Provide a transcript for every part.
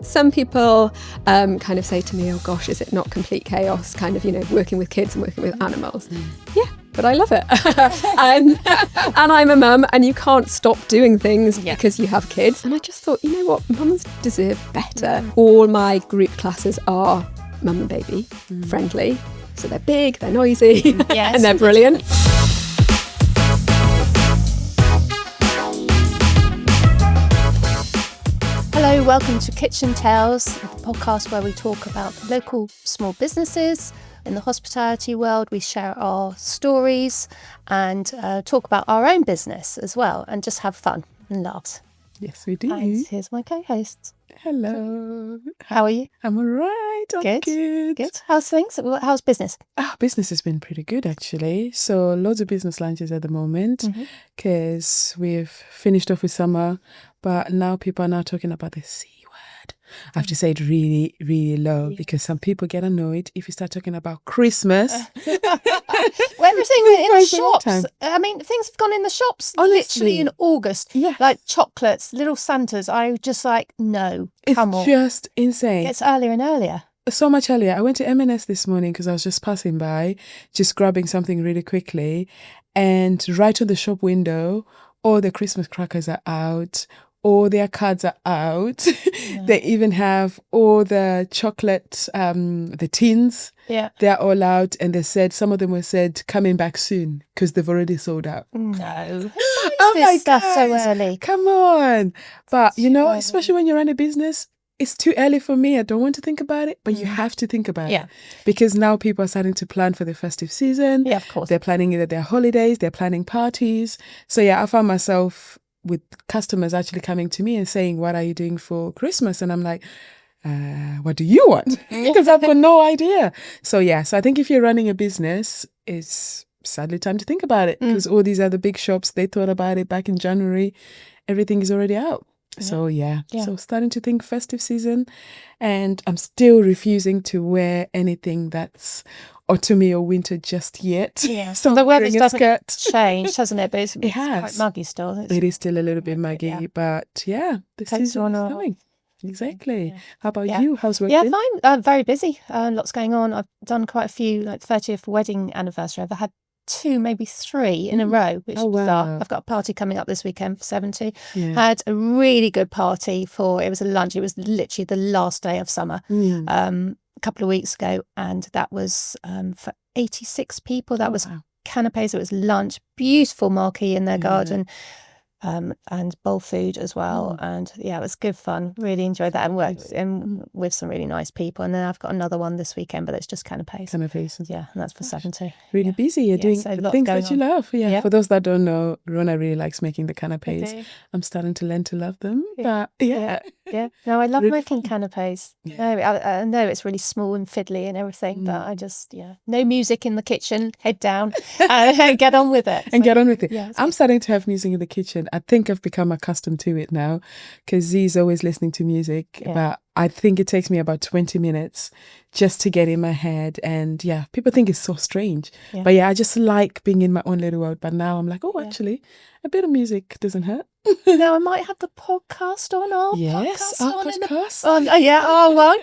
Some people kind of say to me, oh gosh, is it not complete chaos, kind of, working with kids and working with animals? Yeah, but I love it. and I'm a mum, and you can't stop doing things because you have kids. And I just thought, you know what, mums deserve better. All my group classes are mum and baby friendly. So they're big, they're noisy, and they're brilliant. Hello, welcome to Kitchen Tales, the podcast where we talk about local small businesses in the hospitality world. We share our stories and talk about our own business as well, and just have fun and laughs. Yes, we do. And here's my co-hosts. Hello. How are you? I'm all right. Good. How's things? How's business? Business has been pretty good, actually. So loads of business lunches at the moment because we've finished off with summer, but now people are now talking about the C word. I have to say it really, really low because some people get annoyed if you start talking about Christmas. Well, everything in the shops. I mean, things have gone in the shops literally in August. Yeah. Like chocolates, little Santas. I was just like, no, come on. It's just insane. It gets earlier and earlier. So much earlier. I went to M&S this morning because I was just passing by, just grabbing something really quickly. And right on the shop window, all the Christmas crackers are out. All their cards are out. Yeah. They even have all the chocolate, the tins. Yeah. They're all out. And they said, some of them were said, coming back soon because they've already sold out. No. Oh my God. So early. Come on. But, especially when you run a business, it's too early for me. I don't want to think about it, but you have to think about it. Because now people are starting to plan for the festive season. Yeah, of course. They're planning either their holidays, they're planning parties. So I found myself with customers actually coming to me and saying, what are you doing for Christmas? And I'm like, what do you want? Because I've got no idea. So I think if you're running a business, it's sadly time to think about it because all these other big shops, they thought about it back in January. Everything is already out. So so starting to think festive season, and I'm still refusing to wear anything that's autumny or winter just yet. Yeah, so the weather doesn't change, hasn't it? But it's quite muggy still. It is still a little bit muggy, but the season is coming. Exactly. Yeah. How about you? How's work been? Fine. I'm very busy. Lots going on. I've done quite a few, like 30th wedding anniversary. I've had 2, maybe 3 in a row, which is bizarre. I've got a party coming up this weekend for 70. Had a really good party it was a lunch. It was literally the last day of summer a couple of weeks ago, and that was for 86 people. That was canapes, it was lunch, beautiful marquee in their garden, and bowl food as well. And it was good fun. Really enjoyed that and worked with some really nice people. And then I've got another one this weekend, but it's just canapes. Yeah, and that's for 70. Really busy. You're doing the things that you love. Yeah. For those that don't know, Rhona really likes making the canapes. I'm starting to learn to love them. But No, I love making canapes. No, I know it's really small and fiddly and everything, but I just no music in the kitchen. Head down and get on with it. Yeah, I'm starting to have music in the kitchen. I think I've become accustomed to it now because Z's always listening to music. But I think it takes me about 20 minutes just to get in my head. And people think it's so strange. Yeah. But I just like being in my own little world. But now I'm like, actually, a bit of music doesn't hurt. Now I might have the podcast on. Our podcast.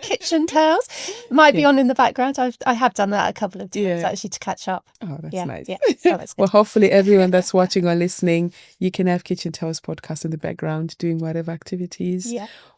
Kitchen Tales might be on in the background. I have done that a couple of times actually to catch up. Oh, that's nice. Yeah. So that's good. Well, hopefully everyone that's watching or listening, you can have Kitchen Tales podcast in the background doing whatever activities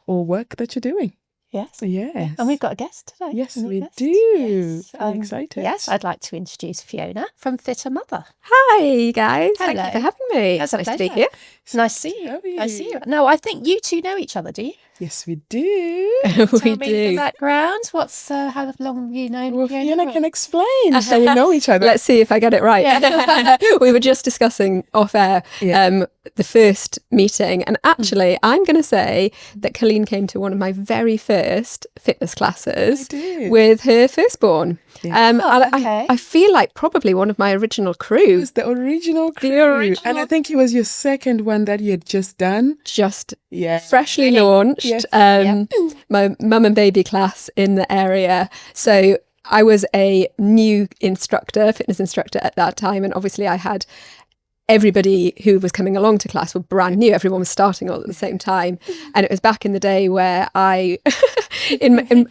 or work that you're doing. Yes. Yes. And we've got a guest today. Yes, we do. Yes. I'm excited. Yes, I'd like to introduce Fiona from Fitter Mother. Hi, guys. Hello. Thank you for having me. That's nice to be here. It's nice to see you. Nice to see you. No, I think you two know each other, do you? Yes, we do. Tell me the background. How long have you known? Well, Fiona can explain how we know each other. Let's see if I get it right. Yeah. We were just discussing off air the first meeting, and actually I'm going to say that Colline came to one of my very first fitness classes with her firstborn. I feel like probably one of my original crew. It was the original crew. And I think it was your second one that you had just done. Freshly launched. My mum and baby class in the area. So I was a new fitness instructor at that time, and obviously I had everybody who was coming along to class were brand new. Everyone was starting all at the same time. And it was back in the day where I, in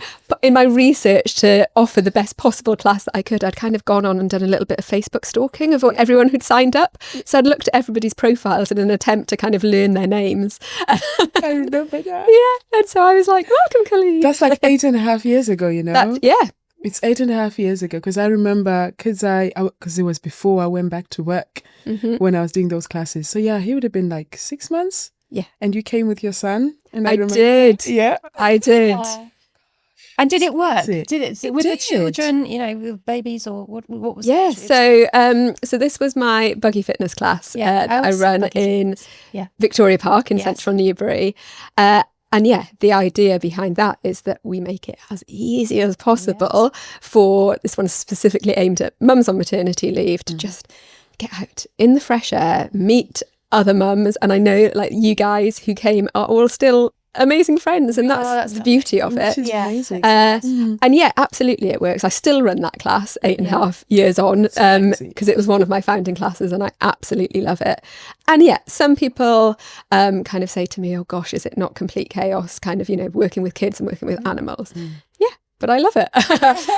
my research to offer the best possible class that I could, I'd kind of gone on and done a little bit of Facebook stalking of everyone who'd signed up. So I'd looked at everybody's profiles in an attempt to kind of learn their names. I remember that. Yeah. And so I was like, welcome, Colline. That's like 8.5 years ago, you know? Yeah. It's 8.5 years ago, because I remember, because it was before I went back to work when I was doing those classes. So yeah, he would have been like 6 months. Yeah. And you came with your son. And I remember, did. Yeah. I did. And did it work? It Did it with the children, you know, with babies, or what was Yeah, it? so this was my buggy fitness class that I run in Victoria Park in central Newbury. And yeah, the idea behind that is that we make it as easy as possible for, this one specifically aimed at mums on maternity leave, to just get out in the fresh air, meet other mums. And I know like you guys who came are all still amazing friends, and that's the beauty of it. Which is amazing. And yeah, absolutely it works. I still run that class 8.5 years on, because it was one of my founding classes and I absolutely love it. And yeah, some people kind of say to me, oh gosh, is it not complete chaos, kind of, you know, working with kids and working with animals? Yeah, but I love it.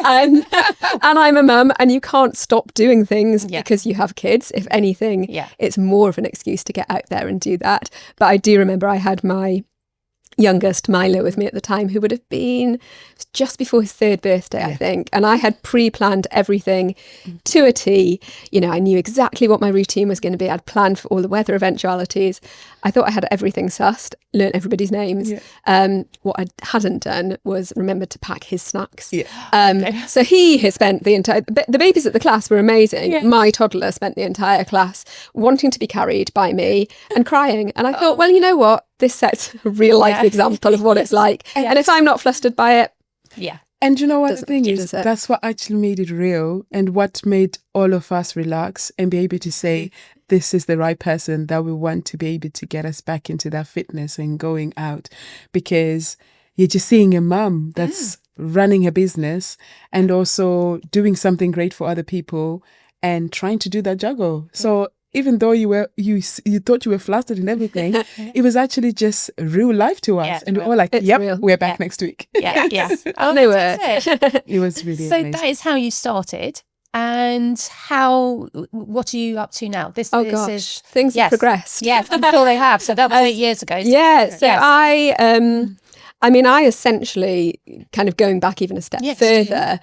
and I'm a mum, and you can't stop doing things because you have kids. If anything, it's more of an excuse to get out there and do that. But I do remember I had my youngest, Milo, with me at the time, who would have been just before his 3rd birthday, I think. And I had pre-planned everything to a T. You know, I knew exactly what my routine was going to be. I'd planned for all the weather eventualities. I thought I had everything sussed, learnt everybody's names. What I hadn't done was remembered to pack his snacks. So he has spent the entire, the babies at the class were amazing. My toddler spent the entire class wanting to be carried by me and crying. And I thought, well, you know what? This sets a real life example of what it's like. And if I'm not flustered by it, and you know what the thing is? That's what actually made it real, and what made all of us relax and be able to say, this is the right person that we want to be able to get us back into that fitness and going out. Because you're just seeing a mum that's running a business and also doing something great for other people and trying to do that juggle. So even though you thought you were flustered and everything, it was actually just real life to us. And we're all like, yep, we're back next week. Oh, they were. It was really amazing. So that is how you started. And what are you up to now? This is things have progressed. Yeah, I'm sure they have. So that was 8 years ago. I mean, I essentially, kind of going back even a step further,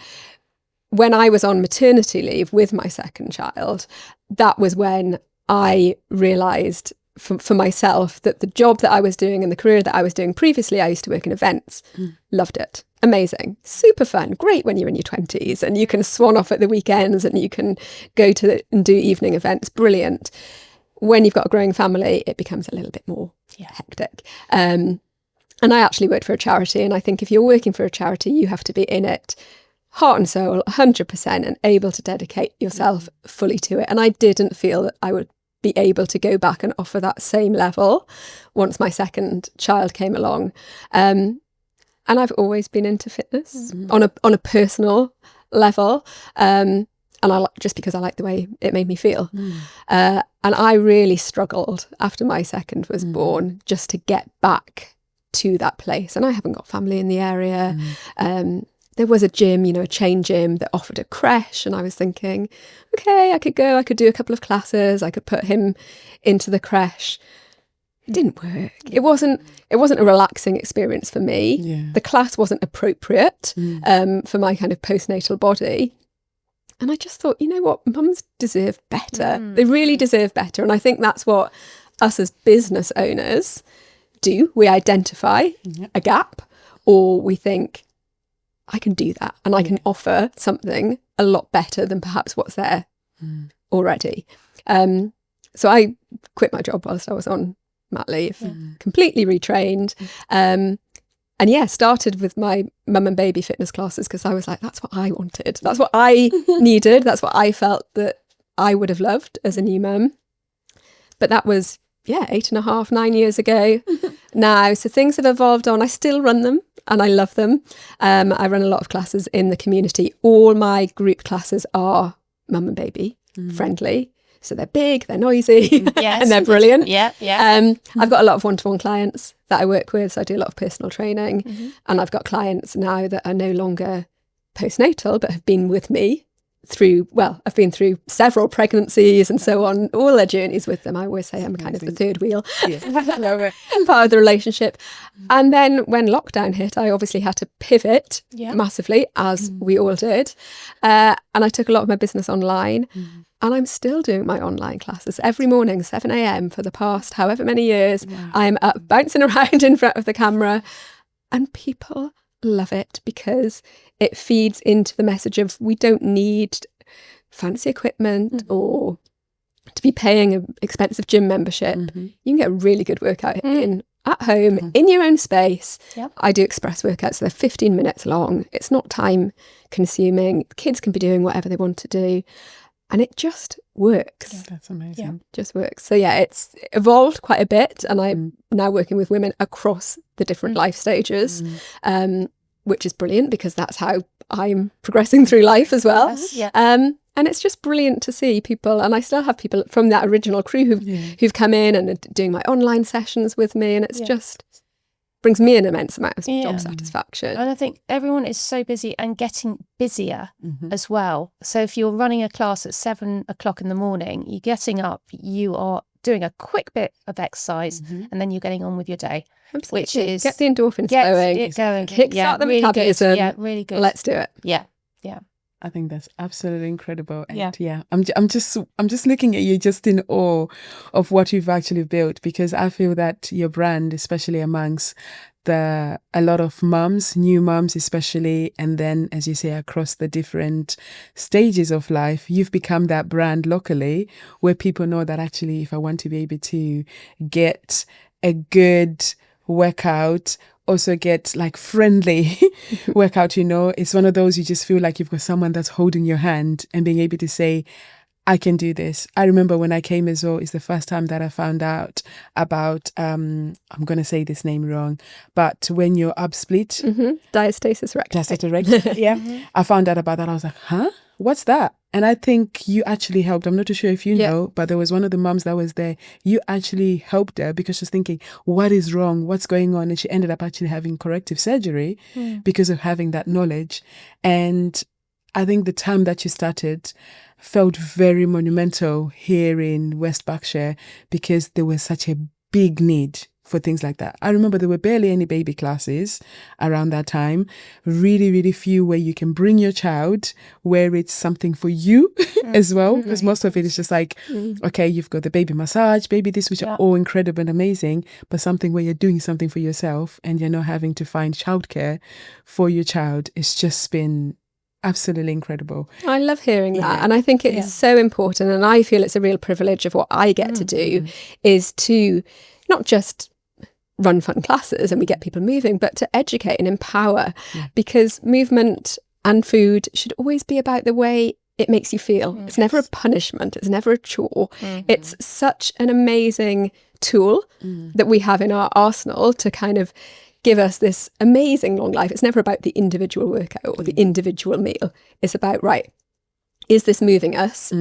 when I was on maternity leave with my second child, that was when I realised for myself that the job that I was doing and the career that I was doing previously, I used to work in events, loved it. Amazing, super fun, great when you're in your 20s and you can swan off at the weekends and you can go to and do evening events, brilliant. When you've got a growing family, it becomes a little bit more hectic. And I actually worked for a charity, and I think if you're working for a charity, you have to be in it heart and soul, 100%, and able to dedicate yourself fully to it. And I didn't feel that I would be able to go back and offer that same level once my second child came along. And I've always been into fitness on a personal level. And just because I like the way it made me feel. And I really struggled after my second was born just to get back to that place. And I haven't got family in the area. There was a gym, a chain gym that offered a creche, and I was thinking, okay, I could go, I could do a couple of classes, I could put him into the creche. It didn't work. It wasn't a relaxing experience for me. The class wasn't appropriate for my kind of postnatal body. And I just thought, you know what, mums deserve better. They really deserve better. And I think that's what us as business owners do. We identify a gap, or we think, I can do that and I can offer something a lot better than perhaps what's there already. So I quit my job whilst I was on mat leave, completely retrained. And started with my mum and baby fitness classes because I was like, that's what I wanted. That's what I needed. That's what I felt that I would have loved as a new mum. But that was, 8.5, 9 years ago now. So things have evolved on. I still run them and I love them. I run a lot of classes in the community. All my group classes are mum and baby friendly. So they're big, they're noisy, Yes. and they're brilliant. Yeah, yeah. I've got a lot of one-to-one clients that I work with, so I do a lot of personal training, and I've got clients now that are no longer postnatal but have been with me through, well, I've been through several pregnancies and so on, all their journeys with them. I always say I'm kind of the third wheel part of the relationship. And then when lockdown hit, I obviously had to pivot massively, as we all did. And I took a lot of my business online. And I'm still doing my online classes every morning, 7 a.m. for the past however many years. Wow. I'm up bouncing around in front of the camera, and people love it because it feeds into the message of we don't need fancy equipment or to be paying an expensive gym membership. You can get a really good workout in at home in your own space. I do express workouts, so they're 15 minutes long. It's not time consuming. Kids can be doing whatever they want to do. And it just works. Yeah, that's amazing. Yeah, just works. So yeah, it's evolved quite a bit, and I'm now working with women across the different life stages, which is brilliant because that's how I'm progressing through life as well. Yes, yeah. And it's just brilliant to see people, and I still have people from that original crew who've come in and are doing my online sessions with me, and it's just brings me an immense amount of job satisfaction. And I think everyone is so busy and getting busier as well. So if you're running a class at 7 o'clock in the morning, you're getting up, you are doing a quick bit of exercise, and then you're getting on with your day. Absolutely. Which is get the endorphins going, kickstart the metabolism. Yeah, really good. Let's do it. Yeah. I think that's absolutely incredible. And I'm just looking at you just in awe of what you've actually built, because I feel that your brand, especially amongst a lot of mums, new mums especially, and then as you say across the different stages of life, you've become that brand locally where people know that actually if I want to be able to get a good workout, also get like friendly workout, it's one of those you just feel like you've got someone that's holding your hand and being able to say, I can do this. I remember when I came as well, it's the first time that I found out about, I'm going to say this name wrong, but when you're upsplit. Diastasis recti. Diastasis recti, yeah. I found out about that. I was like, huh? What's that? And I think you actually helped. I'm not too sure if you know, but there was one of the mums that was there. You actually helped her because she was thinking, what is wrong? What's going on? And she ended up actually having corrective surgery because of having that knowledge. And I think the time that you started felt very monumental here in West Berkshire because there was such a big need for things like that. I remember there were barely any baby classes around that time. Really, really few where you can bring your child, where it's something for you as well. Because most of it is just like, okay, you've got the baby massage, baby this, which are all incredible and amazing, but something where you're doing something for yourself and you're not having to find childcare for your child. It's just been absolutely incredible. I love hearing that. And I think it is so important. And I feel it's a real privilege of what I get to do is to not just run fun classes and we get people moving, but to educate and empower, because movement and food should always be about the way it makes you feel. It's never a punishment. It's never a chore. It's such an amazing tool that we have in our arsenal to kind of give us this amazing long life. It's never about the individual workout or the individual meal. It's about, right, is this moving us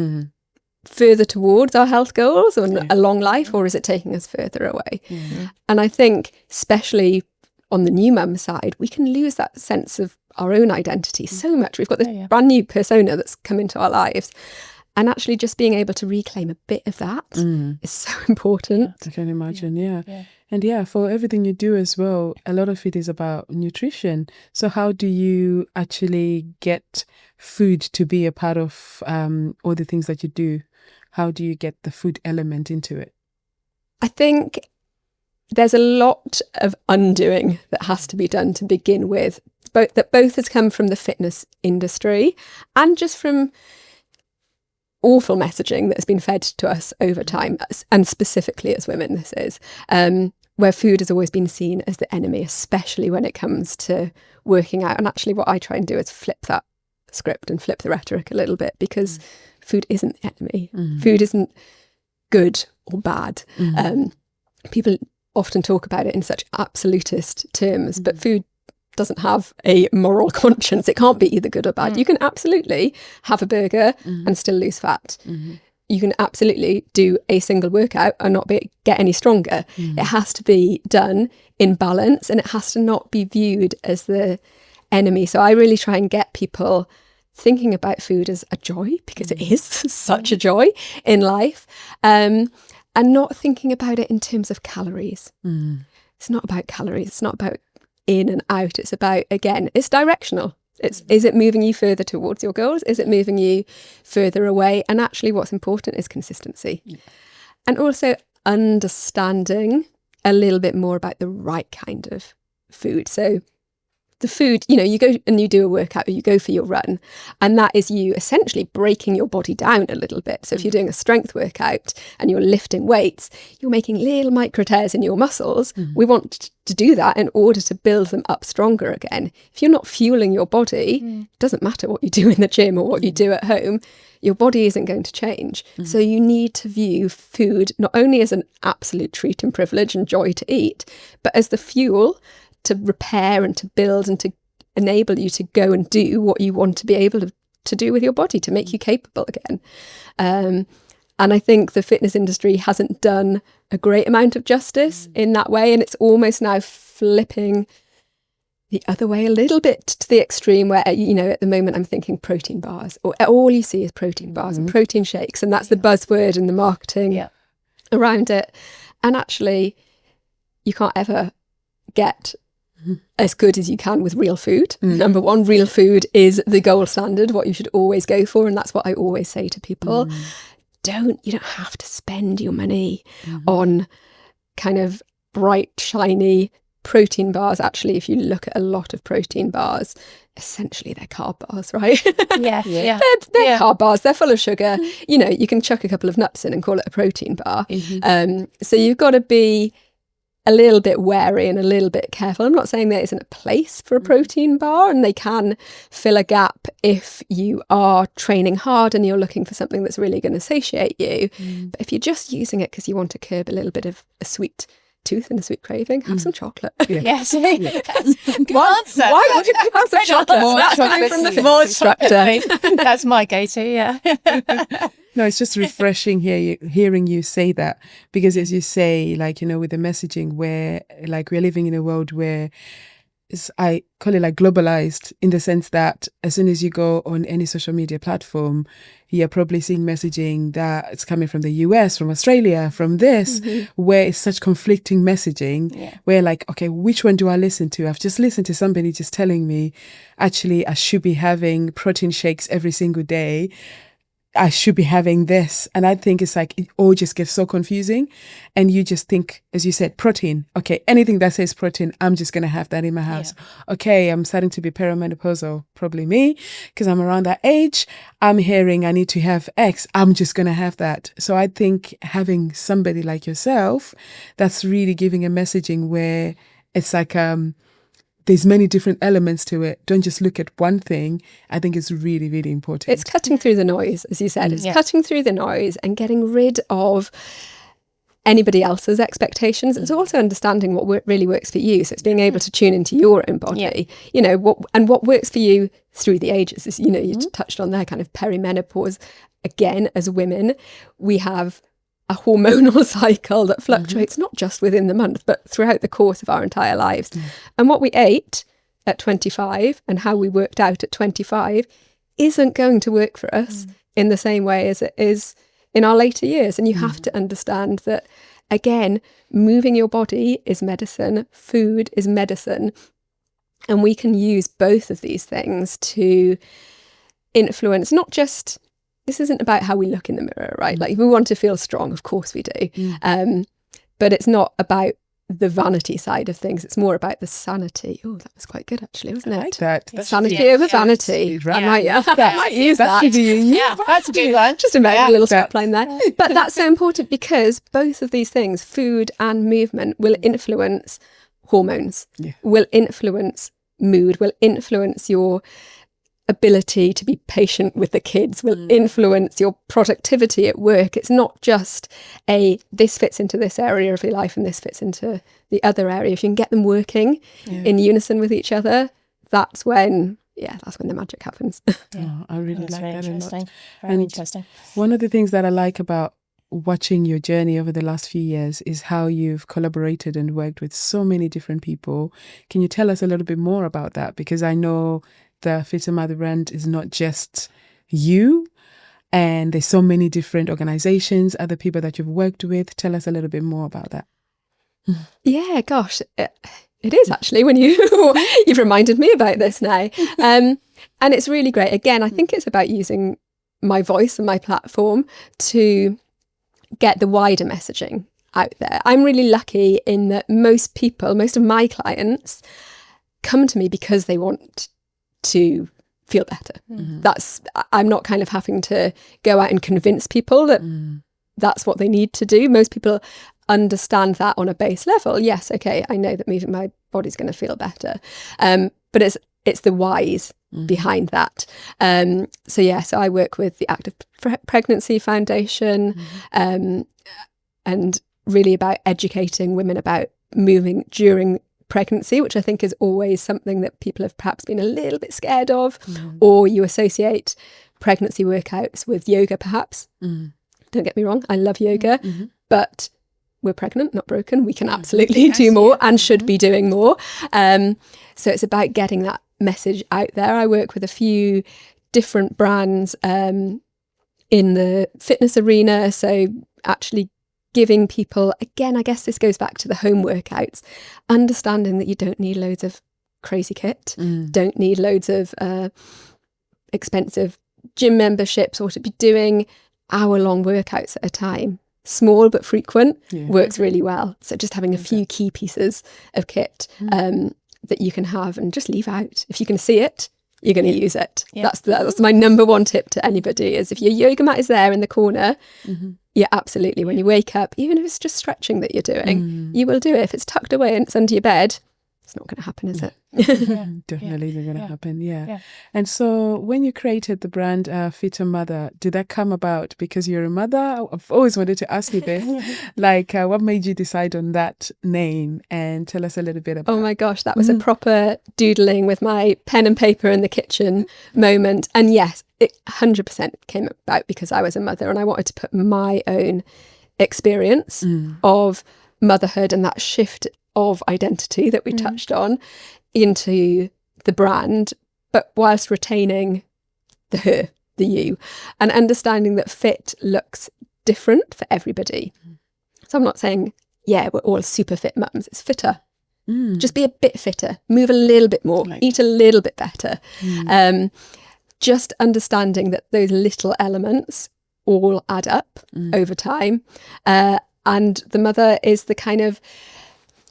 further towards our health goals or a long life, or is it taking us further away? And I think especially on the new mum side, we can lose that sense of our own identity so much. We've got this brand new persona that's come into our lives, and actually just being able to reclaim a bit of that is so important. I can imagine. And for everything you do as well, a lot of it is about nutrition. So how do you actually get food to be a part of all the things that you do? How do you get the food element into it? I think there's a lot of undoing that has to be done to begin with. Both has come from the fitness industry and just from awful messaging that has been fed to us over time, and specifically as women, this is, where food has always been seen as the enemy, especially when it comes to working out. And actually what I try and do is flip that script and flip the rhetoric a little bit, because food isn't the enemy. Food isn't good or bad. People often talk about it in such absolutist terms, but food doesn't have a moral conscience. It can't be either good or bad. You can absolutely have a burger and still lose fat. you can absolutely do a single workout and not get any stronger. It has to be done in balance, and it has to not be viewed as the enemy. So I really try and get people thinking about food as a joy, because it is such a joy in life, and not thinking about it in terms of calories. It's not about calories. It's not about in and out. It's about, again, it's directional. Is it moving you further towards your goals? Is it moving you further away? And actually what's important is consistency. And also understanding a little bit more about the right kind of food. So the food, you know, you go and you do a workout, or you go for your run, and that is you essentially breaking your body down a little bit. So if you're doing a strength workout and you're lifting weights, you're making little micro tears in your muscles. We want to do that in order to build them up stronger again. If you're not fueling your body, it doesn't matter what you do in the gym or what you do at home, your body isn't going to change. So you need to view food not only as an absolute treat and privilege and joy to eat, but as the fuel to repair and to build and to enable you to go and do what you want to be able to do with your body, to make you capable again. And I think the fitness industry hasn't done a great amount of justice in that way. And it's almost now flipping the other way a little bit to the extreme where, you know, at the moment I'm thinking protein bars, or all you see is protein bars and protein shakes. And that's the buzzword and the marketing around it. And actually, you can't ever get as good as you can with real food. Number one, real food is the gold standard, what you should always go for. And that's what I always say to people. You don't have to spend your money on kind of bright, shiny protein bars. Actually, if you look at a lot of protein bars, essentially they're carb bars, right? They're carb bars. They're full of sugar. You know, you can chuck a couple of nuts in and call it a protein bar. So you've got to be a little bit wary and a little bit careful. I'm not saying there isn't a place for a protein bar, and they can fill a gap if you are training hard and you're looking for something that's really going to satiate you. But if you're just using it because you want to curb a little bit of a sweet tooth and a sweet craving, have some chocolate. Yes. Why would you have some chocolate? That's coming from the fitness instructor. That's my go-to, No, it's just refreshing hearing you say that, because as you say, like, you know, with the messaging where like we're living in a world where I call it like globalized, in the sense that as soon as you go on any social media platform, you're probably seeing messaging that it's coming from the US, from Australia, from this, where it's such conflicting messaging, where like, okay, which one do I listen to? I've just listened to somebody just telling me, actually, I should be having protein shakes every single day. I should be having this. And I think it's like, it all just gets so confusing. And you just think, as you said, protein. Okay, anything that says protein, I'm just going to have that in my house. Okay, I'm starting to be perimenopausal, probably me, because I'm around that age. I'm hearing I need to have X. I'm just going to have that. So I think having somebody like yourself, that's really giving a messaging where it's like, there's many different elements to it. Don't just look at one thing. I think it's really, really important. It's cutting through the noise, as you said. It's cutting through the noise and getting rid of anybody else's expectations. It's also understanding what really works for you. So it's being able to tune into your own body, you know, what works for you through the ages. Is, you know, you touched on there kind of perimenopause. Again, as women, we have a hormonal cycle that fluctuates not just within the month, but throughout the course of our entire lives. And what we ate at 25 and how we worked out at 25 isn't going to work for us in the same way as it is in our later years. And you have to understand that, again, moving your body is medicine, food is medicine. And we can use both of these things to influence not just... This isn't about how we look in the mirror, right? Like, if we want to feel strong, of course we do. But it's not about the vanity side of things. It's more about the sanity. Oh, that was quite good, actually, wasn't it? I like that. The sanity over vanity. Right. I might use that. that's a good one. Just a little strapline there. But that's so important, because both of these things, food and movement, will influence hormones, will influence mood, will influence your ability to be patient with the kids, will influence your productivity at work. It's not just this fits into this area of your life and this fits into the other area. If you can get them working in unison with each other, that's when yeah, that's when the magic happens. Oh, I really like that a lot. Very interesting. One of the things that I like about watching your journey over the last few years is how you've collaborated and worked with so many different people. Can you tell us a little bit more about that? Because I know the Fitter Mother brand is not just you, and there's so many different organizations, other people that you've worked with. Tell us a little bit more about that. Yeah, gosh, it is actually, when you've reminded me about this now. And it's really great. Again, I think it's about using my voice and my platform to get the wider messaging out there. I'm really lucky in that most of my clients come to me because they want to feel better. I'm not kind of having to go out and convince people that that's what they need to do. Most people understand that on a base level. Yes, okay, I know that moving my body's going to feel better. But it's the whys behind that. So I work with the Active Pregnancy Foundation, and really about educating women about moving during pregnancy, which I think is always something that people have perhaps been a little bit scared of, or you associate pregnancy workouts with yoga perhaps. Don't get me wrong, I love yoga, but we're pregnant, not broken. We can absolutely do more and should be doing more. So it's about getting that message out there. I work with a few different brands in the fitness arena. So actually giving people, again, I guess this goes back to the home workouts, understanding that you don't need loads of crazy kit, don't need loads of expensive gym memberships, or to be doing hour-long workouts at a time. Small but frequent works really well. So just having a few key pieces of kit that you can have and just leave out. If you can see it, you're going to use it. That's my number one tip to anybody, is if your yoga mat is there in the corner, absolutely, when you wake up, even if it's just stretching that you're doing, you will do it. If it's tucked away and it's under your bed, it's not going to happen, is it? Definitely they're going to happen. And so when you created the brand Fitter Mother, did that come about because you're a mother? I've always wanted to ask you this. What made you decide on that name? And tell us a little bit about. Oh my gosh, that was a proper doodling with my pen and paper in the kitchen moment. And yes, it 100% came about because I was a mother and I wanted to put my own experience of motherhood and that shift of identity that we touched on into the brand, but whilst retaining the her, the you, and understanding that fit looks different for everybody. So I'm not saying, we're all super fit mums. It's fitter. Just be a bit fitter, move a little bit more, eat a little bit better. Just understanding that those little elements all add up over time. And the mother is the kind of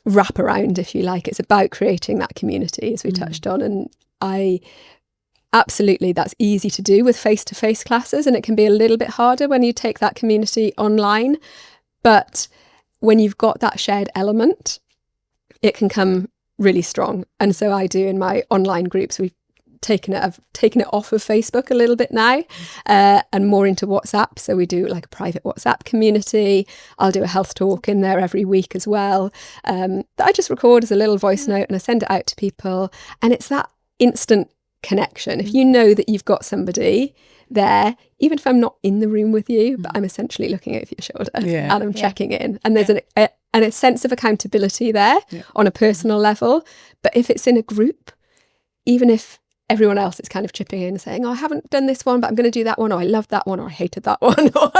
wraparound, if you like. It's about creating that community, as we touched on. And that's easy to do with face-to-face classes, and it can be a little bit harder when you take that community online. But when you've got that shared element, it can come really strong. And so I do in my online groups. I've taken it off of Facebook a little bit now, and more into WhatsApp. So we do like a private WhatsApp community. I'll do a health talk in there every week as well, that I just record as a little voice note and I send it out to people. And it's that instant connection. If you know that you've got somebody there, even if I'm not in the room with you, but I'm essentially looking over your shoulder and I'm checking in, and there's a sense of accountability there on a personal level. But if it's in a group, even if everyone else is kind of chipping in saying, I haven't done this one, but I'm going to do that one, or I love that one, or I hated that one, or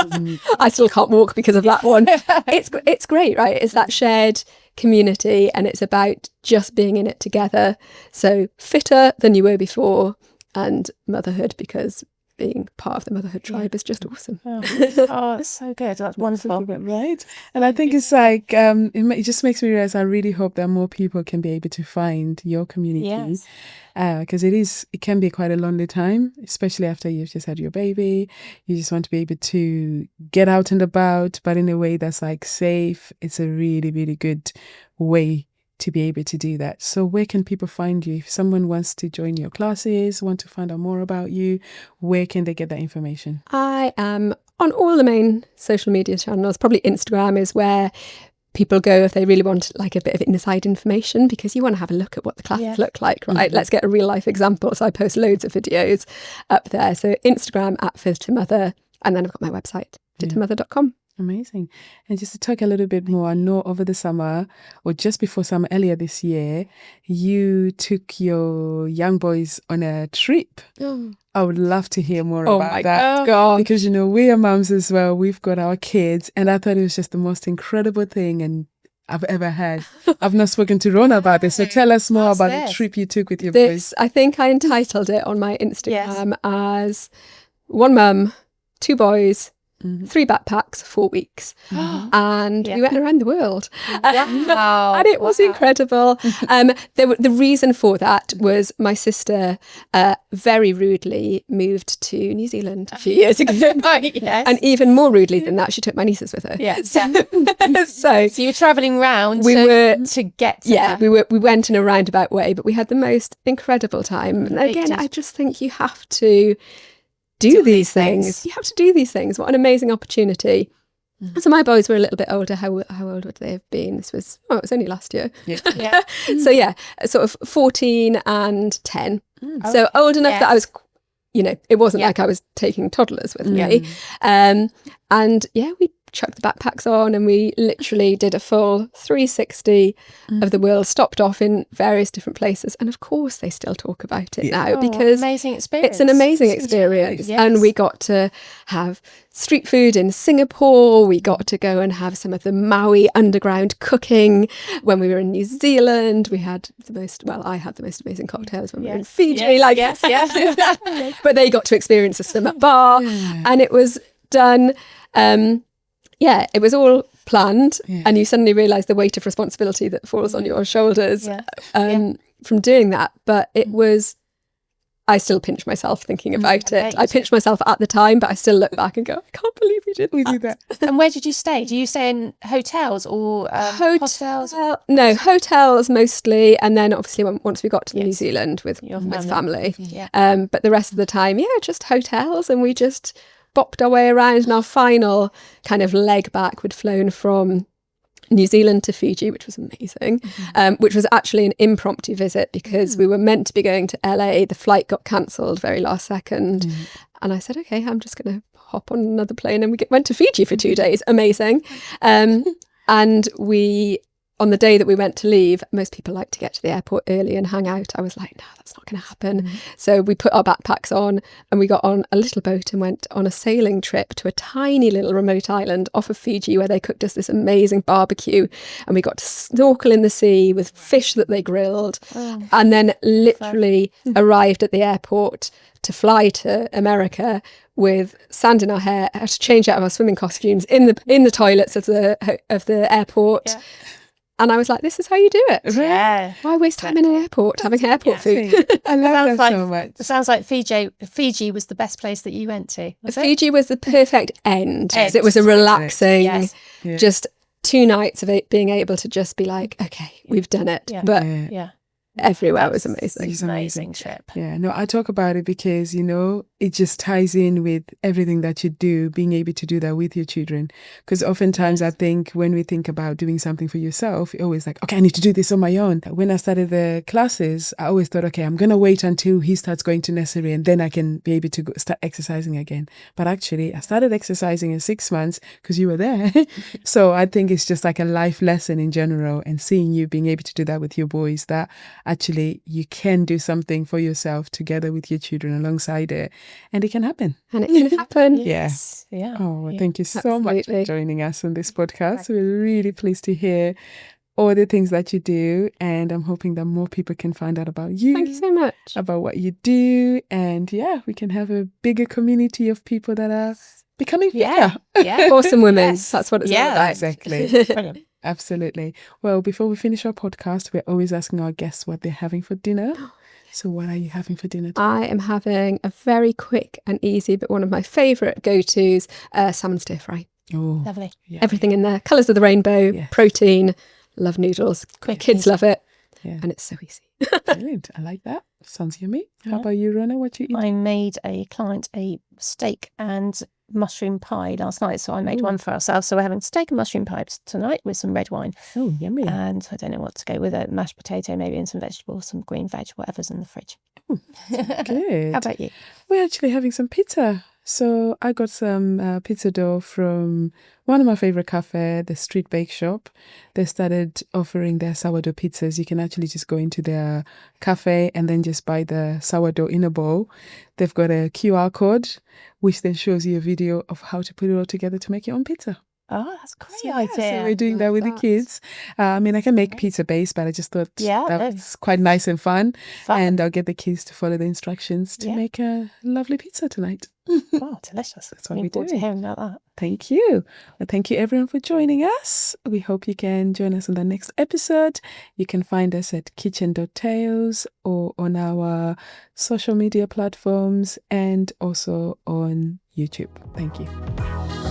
I still can't walk because of that one. It's great, right? It's that shared community, and it's about just being in it together. So fitter than you were before, and motherhood, because being part of the Motherhood tribe is just awesome. That's so good. That's wonderful. Right? And I think it's like, it just makes me realize I really hope that more people can be able to find your community. Because it can be quite a lonely time, especially after you've just had your baby. You just want to be able to get out and about, but in a way that's like safe. It's a really, really good way to be able to do that. So where can people find you? If someone wants to join your classes, want to find out more about you, where can they get that information? I am on all the main social media channels. Probably Instagram is where people go if they really want like a bit of inside information, because you want to have a look at what the classes look like, right? Let's get a real life example. So I post loads of videos up there. So Instagram @FizToMother, and then I've got my website, fiztomother.com. Amazing. And just to talk a little bit more, I know over the summer, or just before summer, earlier this year, you took your young boys on a trip. I would love to hear more about that. God. Because, we are mums as well. We've got our kids. And I thought it was just the most incredible thing I've ever had. I've not spoken to Rhona about this. So tell us more about the trip you took with your boys. I think I entitled it on my Instagram as one mum, 2 boys, 3 backpacks, 4 weeks. And we went around the world. Wow. And it was incredible. The reason for that was my sister very rudely moved to New Zealand a few years ago. And even more rudely than that, she took my nieces with her. So you were travelling round to get to her. we went in a roundabout way, but we had the most incredible time. And again, I just think you have to do these things. You have to do these things. What an amazing opportunity. So my boys were a little bit older. How old would they have been? This was, it was only last year. So sort of 14 and 10. So old enough that I was, it wasn't like I was taking toddlers with me. And we chucked the backpacks on and we literally did a full 360 of the world, stopped off in various different places. And of course they still talk about it now, because amazing experience. It's an amazing experience. And we got to have street food in Singapore. We got to go and have some of the Maui underground cooking. When we were in New Zealand, we had I had the most amazing cocktails when we were in Fiji. But they got to experience a swim at bar, and it was done. It was all planned, and you suddenly realise the weight of responsibility that falls on your shoulders from doing that. But it was, I still pinch myself thinking about it. I pinched myself at the time, but I still look back and go, I can't believe we did that. And where did you stay? Do you stay in hotels or hostels? No, hotels mostly, and then obviously once we got to New Zealand with family. But the rest of the time, just hotels, and we just bopped our way around. And our final kind of leg back, we'd flown from New Zealand to Fiji, which was amazing, which was actually an impromptu visit because we were meant to be going to LA. The flight got cancelled very last second. And I said, okay, I'm just going to hop on another plane. And we went to Fiji for 2 days. Amazing. And on the day that we went to leave, most people like to get to the airport early and hang out. I was like, no, that's not going to happen. So we put our backpacks on and we got on a little boat and went on a sailing trip to a tiny little remote island off of Fiji where they cooked us this amazing barbecue, and we got to snorkel in the sea with fish that they grilled, and then literally arrived at the airport to fly to America with sand in our hair, had to change out of our swimming costumes in the toilets of the airport. And I was like, this is how you do it. Yeah. Why waste time in an airport having airport food? I love that so much. It sounds like Fiji was the best place that you went to. Fiji was the perfect end. Because it was a relaxing, just 2 nights of it being able to just be like, okay, we've done it. But everywhere was amazing. It's an amazing trip. Yeah, no, I talk about it because, it just ties in with everything that you do, being able to do that with your children. Because oftentimes I think when we think about doing something for yourself, you're always like, okay, I need to do this on my own. When I started the classes, I always thought, okay, I'm going to wait until he starts going to nursery and then I can be able to start exercising again. But actually, I started exercising in 6 months because you were there. So I think it's just like a life lesson in general, and seeing you being able to do that with your boys, that actually you can do something for yourself together with your children alongside it, and it can happen. And it can happen. Yes. Yeah. Oh, thank you so much for joining us on this podcast. We're really pleased to hear all the things that you do, and I'm hoping that more people can find out about you. Thank you so much. About what you do, and we can have a bigger community of people that are becoming fitter. Awesome women. That's what it's all about. Exactly. Brilliant. Absolutely. Well, before we finish our podcast, we're always asking our guests what they're having for dinner. So what are you having for dinner today? I am having a very quick and easy, but one of my favourite go-tos, salmon stir fry. Oh, lovely. Yeah. Everything in there. Colours of the rainbow, protein, love noodles. Quick, kids love it. And it's so easy. Brilliant. I like that. Sounds yummy. How about you, Rhona? What you eat? I made a client a steak and mushroom pie last night, so I made one for ourselves. So we're having steak and mushroom pie tonight with some red wine. Oh, yummy. And I don't know what to go with it. Mashed potato maybe, and some vegetables, some green veg, whatever's in the fridge. Good. How about you? We're actually having some pizza. So I got some pizza dough from one of my favorite cafe, the Street Bake Shop. They started offering their sourdough pizzas. You can actually just go into their cafe and then just buy the sourdough in a bowl. They've got a QR code, which then shows you a video of how to put it all together to make your own pizza. Oh, that's a great So idea. we're doing that with the kids. I mean, I can make pizza base, but I just thought that's quite nice and fun. And I'll get the kids to follow the instructions to make a lovely pizza tonight. Oh, delicious. That's what we're doing. To hearing about that. Thank you. Well, thank you everyone for joining us. We hope you can join us on the next episode. You can find us at kitchen.tales or on our social media platforms and also on YouTube. Thank you.